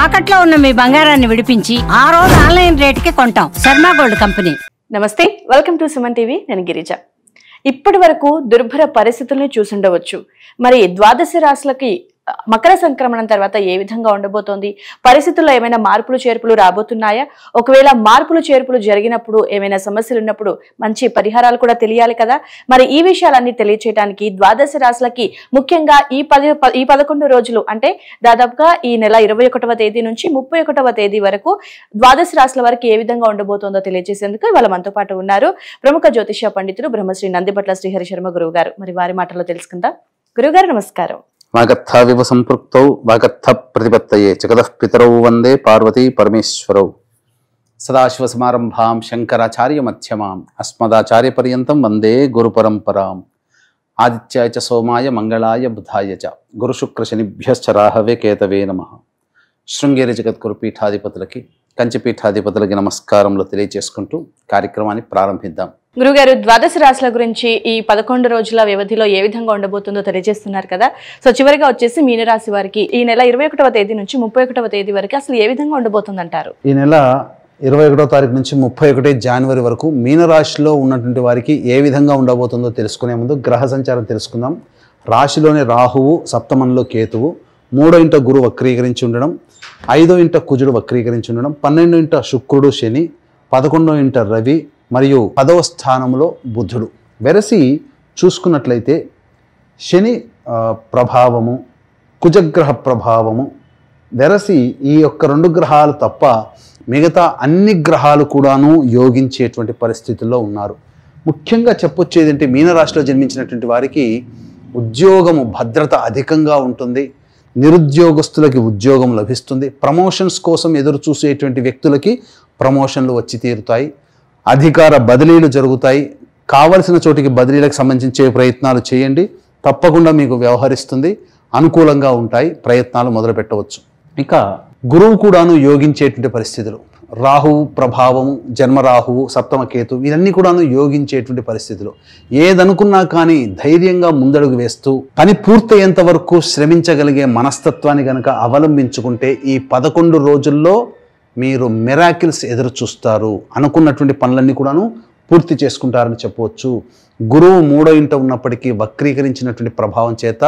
తాకట్లో ఉన్న మీ బంగారాన్ని విడిపించి ఆ రోజు ఆన్లైన్ రేటుకి కొంటాం. Sharma gold company. నమస్తే, వెల్కమ్ టు సుమన్ టీవీ. నేను గిరిజ. ఇప్పటి వరకు దుర్భర పరిస్థితుల్ని చూసుండవచ్చు. మరి ద్వాదశ రాశులకి మకర సంక్రమణం తర్వాత ఏ విధంగా ఉండబోతోంది? పరిస్థితుల్లో ఏమైనా మార్పులు చేర్పులు రాబోతున్నాయా? ఒకవేళ మార్పులు చేర్పులు జరిగినప్పుడు ఏమైనా సమస్యలు ఉన్నప్పుడు మంచి పరిహారాలు కూడా తెలియాలి కదా. మరి ఈ విషయాలన్నీ తెలియచేయడానికి ద్వాదశ రాశులకి ముఖ్యంగా ఈ 11 రోజులు అంటే దాదాపుగా ఈ నెల 21వ తేదీ నుంచి 31వ తేదీ వరకు ద్వాదశ రాశుల వారికి ఏ విధంగా ఉండబోతోందో తెలియజేసేందుకు ఇవాళ మనతో పాటు ఉన్నారు ప్రముఖ జ్యోతిష్య పండితులు బ్రహ్మశ్రీ నందిబట్ల శ్రీహరి శర్మ గురువు గారు. మరి వారి మాటల్లో తెలుసుకుందాం. గురువుగారు నమస్కారం. వాగర్థావివ సంపృక్తౌ వాగర్థ ప్రతిపత్తయే జగతః పితరౌ వందే పార్వతీ పరమేశ్వరౌ. సదాశివసమారంభాం శంకరాచార్య మధ్యమాం అస్మదాచార్య పర్యంతం వందే గురు పరంపరాం. ఆదిత్యాయ చ సోమాయ మంగళాయ బుధాయ చ గురుశుక్ర శనిభ్యశ్చ రాహవే కేతవే నమః. శృంగేరి జగద్గురు పీఠాధిపతులకి కంచిపీఠాధిపతులకి నమస్కారంలో తెలియజేసుకుంటూ కార్యక్రమాన్ని ప్రారంభిద్దాం. గురుగారు, ద్వాదశ రాశుల గురించి ఈ 11 రోజుల వ్యవధిలో ఏ విధంగా ఉండబోతుందో తెలియజేస్తున్నారు కదా. సో చివరిగా వచ్చేసి మీనరాశి వారికి ఈ నెల 21వ తేదీ నుంచి 31వ తేదీ వరకు అసలు ఏ విధంగా ఉండబోతుంది అంటారు? ఈ నెల 21వ తారీఖు నుంచి 31 జనవరి వరకు మీనరాశిలో ఉన్నటువంటి వారికి ఏ విధంగా ఉండబోతుందో తెలుసుకునే ముందు గ్రహ సంచారం తెలుసుకుందాం. రాశిలోని రాహువు, సప్తమంలో కేతువు, 3వ ఇంట గురు వక్రీకరించి ఉండడం, 5వ ఇంట కుజుడు వక్రీకరించి ఉండడం, 12వ ఇంట శుక్రుడు శని, 11వ ఇంట రవి మరియు 10వ స్థానంలో బుధుడు. వెరసి చూసుకున్నట్లయితే శని ప్రభావము, కుజగ్రహ ప్రభావము వెరసి ఈ యొక్క 2 గ్రహాలు తప్ప మిగతా అన్ని గ్రహాలు కూడాను యోగించేటువంటి పరిస్థితుల్లో ఉన్నారు. ముఖ్యంగా చెప్పొచ్చేది అంటే మీనరాశిలో జన్మించినటువంటి వారికి ఉద్యోగము భద్రత అధికంగా ఉంటుంది. నిరుద్యోగస్తులకి ఉద్యోగం లభిస్తుంది. ప్రమోషన్స్ కోసం ఎదురు చూసేటువంటి వ్యక్తులకి ప్రమోషన్లు వచ్చి తీరుతాయి. అధికార బదిలీలు జరుగుతాయి. కావలసిన చోటికి బదిలీలకు సంబంధించే ప్రయత్నాలు చేయండి, తప్పకుండా మీకు వ్యవహరిస్తుంది. అనుకూలంగా ఉంటాయి, ప్రయత్నాలు మొదలు పెట్టవచ్చు. ఇక గురువు కూడాను యోగించేటువంటి పరిస్థితులు, రాహువు ప్రభావము, జన్మరాహువు, సప్తమ కేతు ఇవన్నీ కూడాను యోగించేటువంటి పరిస్థితులు. ఏదనుకున్నా కానీ ధైర్యంగా ముందడుగు వేస్తూ పని పూర్తయ్యేంత వరకు శ్రమించగలిగే మనస్తత్వాన్ని కనుక అవలంబించుకుంటే ఈ 11 రోజుల్లో మీరు మిరాకిల్స్ ఎదురు చూస్తారు. అనుకున్నటువంటి పనులన్నీ కూడాను పూర్తి చేసుకుంటారని చెప్పవచ్చు. గురువు 3వ ఇంట ఉన్నప్పటికీ వక్రీకరించినటువంటి ప్రభావం చేత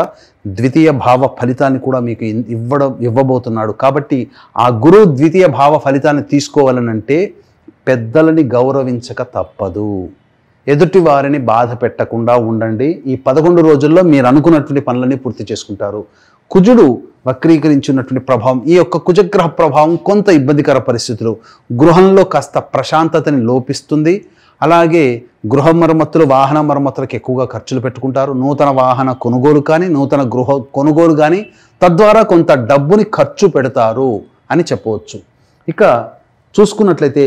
ద్వితీయ భావ ఫలితాన్ని కూడా మీకు ఇవ్వబోతున్నాడు. కాబట్టి ఆ గురువు ద్వితీయ భావ ఫలితాన్ని తీసుకోవాలనంటే పెద్దలని గౌరవించక తప్పదు. ఎదుటి వారిని బాధ పెట్టకుండా ఉండండి. ఈ 11 రోజుల్లో మీరు అనుకున్నటువంటి పనులన్నీ పూర్తి చేసుకుంటారు. కుజుడు వక్రీకరించినటువంటి ప్రభావం, ఈ యొక్క కుజగ్రహ ప్రభావం కొంత ఇబ్బందికర పరిస్థితులు, గృహంలో కాస్త ప్రశాంతతని లోపిస్తుంది. అలాగే గృహ మరమ్మతులు, వాహన మరమ్మతులకు ఎక్కువగా ఖర్చులు పెట్టుకుంటారు. నూతన వాహన కొనుగోలు కానీ, నూతన గృహ కొనుగోలు కానీ, తద్వారా కొంత డబ్బుని ఖర్చు పెడతారు అని చెప్పవచ్చు. ఇక చూసుకున్నట్లయితే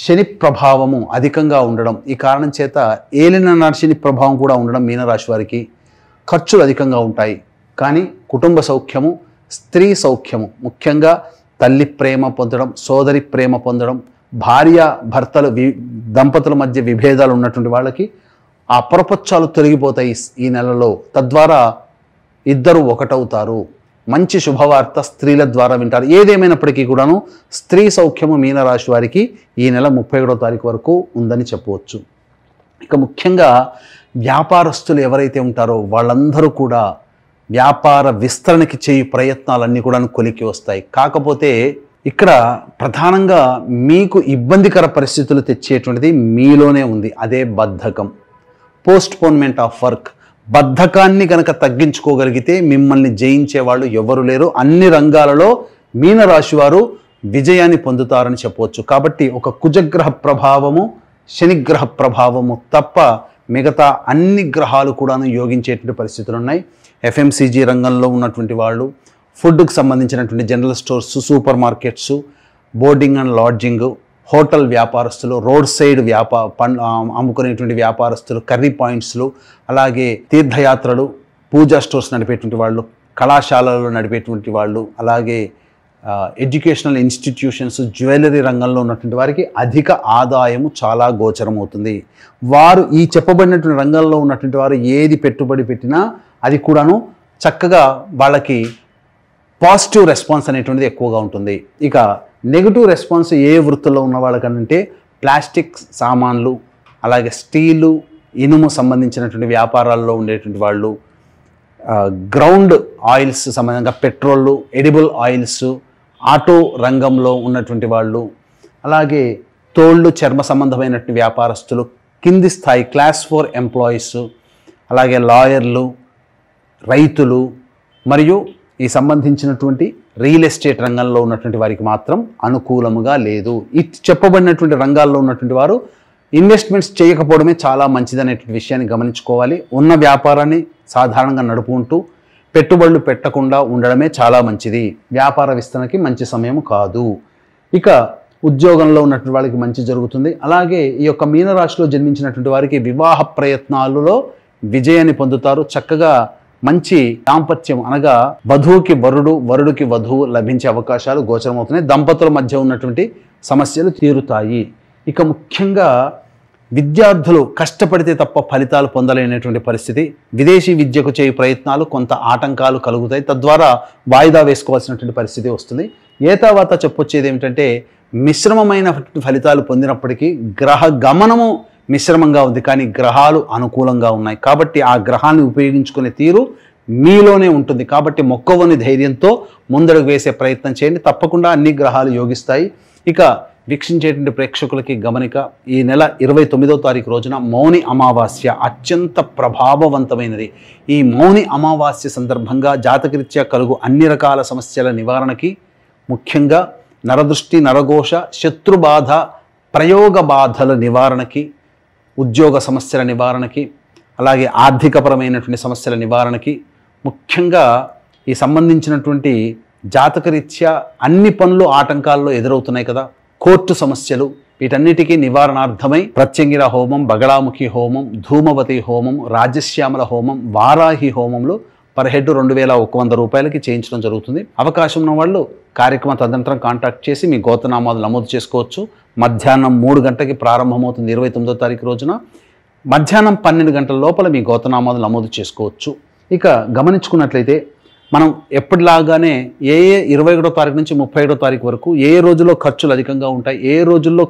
శని ప్రభావము అధికంగా ఉండడం, ఈ కారణం చేత ఏలిన శని ప్రభావం కూడా ఉండడం మీనరాశి వారికి ఖర్చులు అధికంగా ఉంటాయి. కానీ కుటుంబ సౌఖ్యము, స్త్రీ సౌఖ్యము, ముఖ్యంగా తల్లి ప్రేమ పొందడం, సోదరి ప్రేమ పొందడం, భార్య భర్తలు దంపతుల మధ్య విభేదాలు ఉన్నటువంటి వాళ్ళకి ఆ పొరపచ్చాలు తొలగిపోతాయి ఈ నెలలో. తద్వారా ఇద్దరు ఒకటవుతారు. మంచి శుభవార్త స్త్రీల ద్వారా వింటారు. ఏదేమైనప్పటికీ కూడాను స్త్రీ సౌఖ్యము మీనరాశి వారికి ఈ నెల 31వ తారీఖు వరకు ఉందని చెప్పవచ్చు. ఇక ముఖ్యంగా వ్యాపారస్తులు ఎవరైతే ఉంటారో వాళ్ళందరూ కూడా వ్యాపార విస్తరణకి చేయు ప్రయత్నాలన్నీ కూడా కొలికి వస్తాయి. కాకపోతే ఇక్కడ ప్రధానంగా మీకు ఇబ్బందికర పరిస్థితులు తెచ్చేటువంటిది మీలోనే ఉంది. అదే బద్ధకం, పోస్ట్పోన్మెంట్ ఆఫ్ వర్క్. బద్ధకాన్ని కనుక తగ్గించుకోగలిగితే మిమ్మల్ని జయించే వాళ్ళు ఎవరు లేరు. అన్ని రంగాలలో మీనరాశి వారు విజయాన్ని పొందుతారని చెప్పవచ్చు. కాబట్టి ఒక కుజగ్రహ ప్రభావము, శనిగ్రహ ప్రభావము తప్ప మిగతా అన్ని గ్రహాలు కూడాను యోగించేటువంటి పరిస్థితులు ఉన్నాయి. ఎఫ్ఎంసీజీ రంగంలో ఉన్నటువంటి వాళ్ళు, ఫుడ్కి సంబంధించినటువంటి general stores, super markets, boarding and lodging, hotel వ్యాపారస్తులు, రోడ్ సైడ్ అమ్ముకునేటువంటి వ్యాపారస్తులు, కర్రీ పాయింట్స్లు, అలాగే తీర్థయాత్రలు, పూజా స్టోర్స్ నడిపేటువంటి వాళ్ళు, కళాశాలలు నడిపేటువంటి వాళ్ళు, అలాగే ఎడ్యుకేషనల్ ఇన్స్టిట్యూషన్స్, జ్యువెలరీ రంగంలో ఉన్నటువంటి వారికి అధిక ఆదాయము చాలా గోచరమవుతుంది. వారు ఈ చెప్పబడినటువంటి రంగంలో ఉన్నటువంటి వారు ఏది పెట్టుబడి పెట్టినా అది కూడాను చక్కగా వాళ్ళకి పాజిటివ్ రెస్పాన్స్ అనేటువంటిది ఎక్కువగా ఉంటుంది. ఇక నెగిటివ్ రెస్పాన్స్ ఏ వృత్తుల్లో ఉన్న వాళ్ళకంటే ప్లాస్టిక్ సామాన్లు, అలాగే స్టీలు, ఇనుము సంబంధించినటువంటి వ్యాపారాల్లో ఉండేటువంటి వాళ్ళు, గ్రౌండ్ ఆయిల్స్ సంబంధంగా పెట్రోళ్ళు, ఎడిబుల్ ఆయిల్స్, ఆటో రంగంలో ఉన్నటువంటి వాళ్ళు, అలాగే తోళ్ళు, చర్మ సంబంధమైనటువంటి వ్యాపారస్తులు, కింది స్థాయి క్లాస్ 4 ఎంప్లాయీస్, అలాగే లాయర్లు, రైతులు మరియు ఈ సంబంధించినటువంటి రియల్ ఎస్టేట్ రంగంలో ఉన్నటువంటి వారికి మాత్రం అనుకూలముగా లేదు. ఈ చెప్పబడినటువంటి రంగాల్లో ఉన్నటువంటి వారు ఇన్వెస్ట్మెంట్స్ చేయకపోవడమే చాలా మంచిదనేటువంటి విషయాన్ని గమనించుకోవాలి. ఉన్న వ్యాపారాన్ని సాధారణంగా నడుపుకుంటూ పెట్టుబడులు పెట్టకుండా ఉండడమే చాలా మంచిది. వ్యాపార విస్తరణకి మంచి సమయం కాదు. ఇక ఉద్యోగంలో ఉన్నటువంటి వాళ్ళకి మంచి జరుగుతుంది. అలాగే ఈ యొక్క మీనరాశిలో జన్మించినటువంటి వారికి వివాహ ప్రయత్నాలలో విజయాన్ని పొందుతారు. చక్కగా మంచి దాంపత్యం అనగా వధువుకి వరుడు, వరుడికి వధువు లభించే అవకాశాలు గోచరమవుతున్నాయి. దంపతుల మధ్య ఉన్నటువంటి సమస్యలు తీరుతాయి. ఇక ముఖ్యంగా విద్యార్థులు కష్టపడితే తప్ప ఫలితాలు పొందలేనటువంటి పరిస్థితి. విదేశీ విద్యకు చేయ ప్రయత్నాలు కొంత ఆటంకాలు కలుగుతాయి. తద్వారా వాయిదా వేసుకోవాల్సినటువంటి పరిస్థితి వస్తుంది. ఏతావాత చెప్పొచ్చేది ఏమిటంటే మిశ్రమమైన ఫలితాలు పొందినప్పటికీ గ్రహ గమనము మిశ్రమంగా ఉంది, కానీ గ్రహాలు అనుకూలంగా ఉన్నాయి. కాబట్టి ఆ గ్రహాన్ని ఉపయోగించుకునే తీరు మీలోనే ఉంటుంది. కాబట్టి మొక్కవని ధైర్యంతో ముందడుగు వేసే ప్రయత్నం చేయండి. తప్పకుండా అన్ని గ్రహాలు యోగిస్తాయి. ఇక వీక్షించేటువంటి ప్రేక్షకులకి గమనిక, ఈ నెల 29వ తారీఖు రోజున మౌని అమావాస్య అత్యంత ప్రభావవంతమైనది. ఈ మౌని అమావాస్య సందర్భంగా జాతకరీత్యా కలుగు అన్ని రకాల సమస్యల నివారణకి, ముఖ్యంగా నరదృష్టి, నరఘోష, శత్రుబాధ, ప్రయోగ బాధల నివారణకి, ఉద్యోగ సమస్యల నివారణకి, అలాగే ఆర్థికపరమైనటువంటి సమస్యల నివారణకి, ముఖ్యంగా ఈ సంబంధించినటువంటి జాతకరీత్యా అన్ని పనులు ఆటంకాల్లో ఎదురవుతున్నాయి కదా, కోర్టు సమస్యలు, వీటన్నిటికీ నివారణార్థమై ప్రత్యంగిర హోమం, బగళాముఖి హోమం, ధూమవతి హోమం, రాజశ్యామల హోమం, వారాహి హోమంలో పర్ హెడ్ 2100 రూపాయలకి చేయించడం జరుగుతుంది. అవకాశం ఉన్న వాళ్ళు కార్యక్రమ తదనంతరం కాంటాక్ట్ చేసి మీ గోత్రనామాలు నమోదు చేసుకోవచ్చు. మధ్యాహ్నం 3 గంటలకి ప్రారంభమవుతుంది 29వ తారీఖు రోజున. మధ్యాహ్నం 12 గంటల లోపల మీ గోత్రనామాలు నమోదు చేసుకోవచ్చు. ఇక గమనించుకున్నట్లయితే మనం ఎప్పటిలాగానే 21వ తారీఖు నుంచి 31వ తారీఖు వరకు ఏ రోజుల్లో ఖర్చులు అధికంగా ఉంటాయి, ఏ రోజుల్లో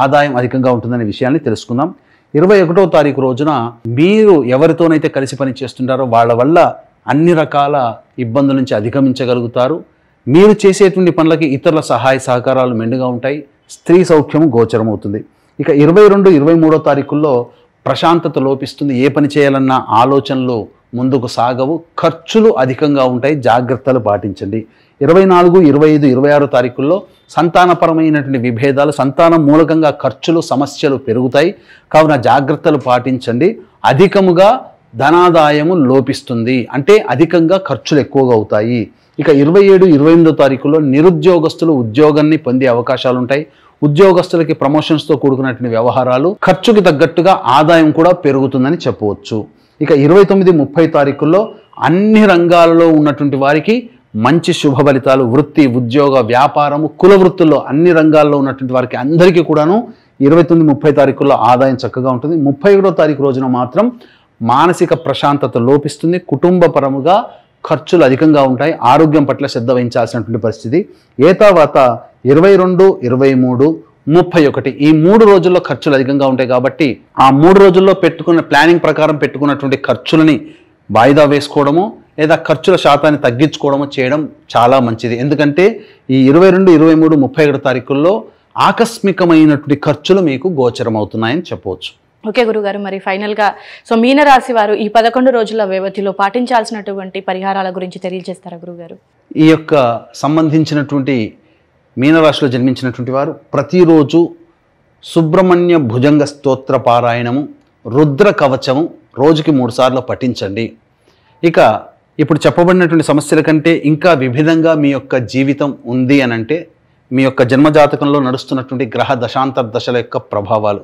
ఆదాయం అధికంగా ఉంటుందనే విషయాన్ని తెలుసుకుందాం. 21వ తారీఖు రోజున మీరు ఎవరితోనైతే కలిసి పని చేస్తుంటారో వాళ్ళ వల్ల అన్ని రకాల ఇబ్బందుల నుంచి అధిగమించగలుగుతారు. మీరు చేసేటువంటి పనులకి ఇతరుల సహాయ సహకారాలు మెండుగా ఉంటాయి. స్త్రీ సౌఖ్యము గోచరమవుతుంది. ఇక 22, 23వ తారీఖుల్లో ప్రశాంతత లోపిస్తుంది. ఏ పని చేయాలన్నా ఆలోచనలు ముందుకు సాగవు. ఖర్చులు అధికంగా ఉంటాయి, జాగ్రత్తలు పాటించండి. 24, 25, 26 తారీఖుల్లో సంతానపరమైనటువంటి విభేదాలు, సంతానం మూలకంగా ఖర్చులు, సమస్యలు పెరుగుతాయి. కావున జాగ్రత్తలు పాటించండి. అధికముగా ధనాదాయము లోపిస్తుంది, అంటే అధికంగా ఖర్చులు ఎక్కువగా అవుతాయి. ఇక 27, 28వ తారీఖుల్లో నిరుద్యోగస్తులు ఉద్యోగాన్ని పొందే అవకాశాలు ఉంటాయి. ఉద్యోగస్తులకి ప్రమోషన్స్తో కూడుకున్నటువంటి వ్యవహారాలు, ఖర్చుకి తగ్గట్టుగా ఆదాయం కూడా పెరుగుతుందని చెప్పవచ్చు. ఇక 29, 30 తారీఖుల్లో అన్ని రంగాలలో ఉన్నటువంటి వారికి మంచి శుభ ఫలితాలు, వృత్తి, ఉద్యోగ, వ్యాపారము, కుల వృత్తుల్లో అన్ని రంగాల్లో ఉన్నటువంటి వారికి అందరికీ కూడాను 29, 30 తారీఖుల్లో ఆదాయం చక్కగా ఉంటుంది. 31వ తారీఖు రోజున మాత్రం మానసిక ప్రశాంతత లోపిస్తుంది. కుటుంబపరముగా ఖర్చులు అధికంగా ఉంటాయి. ఆరోగ్యం పట్ల శ్రద్ధ వహించాల్సినటువంటి పరిస్థితి. ఏతావాత 22, 23, 31 ఈ 3 రోజుల్లో ఖర్చులు అధికంగా ఉంటాయి. కాబట్టి ఆ 3 రోజుల్లో పెట్టుకున్న ప్లానింగ్ ప్రకారం పెట్టుకున్నటువంటి ఖర్చులని వాయిదా వేసుకోవడము లేదా ఖర్చుల శాతాన్ని తగ్గించుకోవడము చేయడం చాలా మంచిది. ఎందుకంటే ఈ 22, 23, 31 తారీఖుల్లో ఆకస్మికమైనటువంటి ఖర్చులు మీకు గోచరమవుతున్నాయని చెప్పవచ్చు. ఓకే గురుగారు, మరి ఫైనల్గా మీనరాశి వారు ఈ 11 రోజుల వ్యవధిలో పాటించాల్సినటువంటి పరిహారాల గురించి తెలియజేస్తారా గురుగారు? ఈ యొక్క సంబంధించినటువంటి మీనరాశిలో జన్మించినటువంటి వారు ప్రతిరోజు సుబ్రహ్మణ్య భుజంగ స్తోత్ర పారాయణము, రుద్ర కవచము రోజుకి 3 సార్లు పఠించండి. ఇక ఇప్పుడు చెప్పబడినటువంటి సమస్యల కంటే ఇంకా విభిన్నంగా మీ యొక్క జీవితం ఉంది అనంటే మీ యొక్క జన్మజాతకంలో నడుస్తున్నటువంటి గ్రహ దశాంతర దశల యొక్క ప్రభావాలు.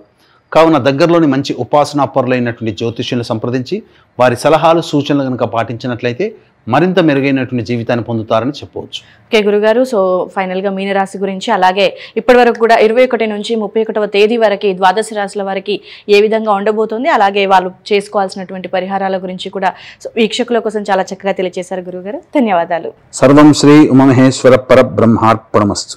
కావున దగ్గరలోని మంచి ఉపాసనాపరులైనటువంటి జ్యోతిష్యులను సంప్రదించి వారి సలహాలు, సూచనలు కనుక పాటించినట్లయితే మరింత మెరుగైనటువంటి జీవితాన్ని పొందుతారని చెప్పవచ్చు. ఓకే గురుగారు, సో ఫైనల్ గా మీనరాశి గురించి, అలాగే ఇప్పటి వరకు కూడా 21 నుంచి 31వ తేదీ వరకు ద్వాదశ రాశుల వారికి ఏ విధంగా ఉండబోతుంది, అలాగే వాళ్ళు చేసుకోవాల్సినటువంటి పరిహారాల గురించి కూడా వీక్షకుల కోసం చాలా చక్కగా తెలియజేశారు గురుగారు. ధన్యవాదాలు. సర్వం శ్రీ ఉమామహేశ్వర పరబ్రహ్మార్పణమస్తు.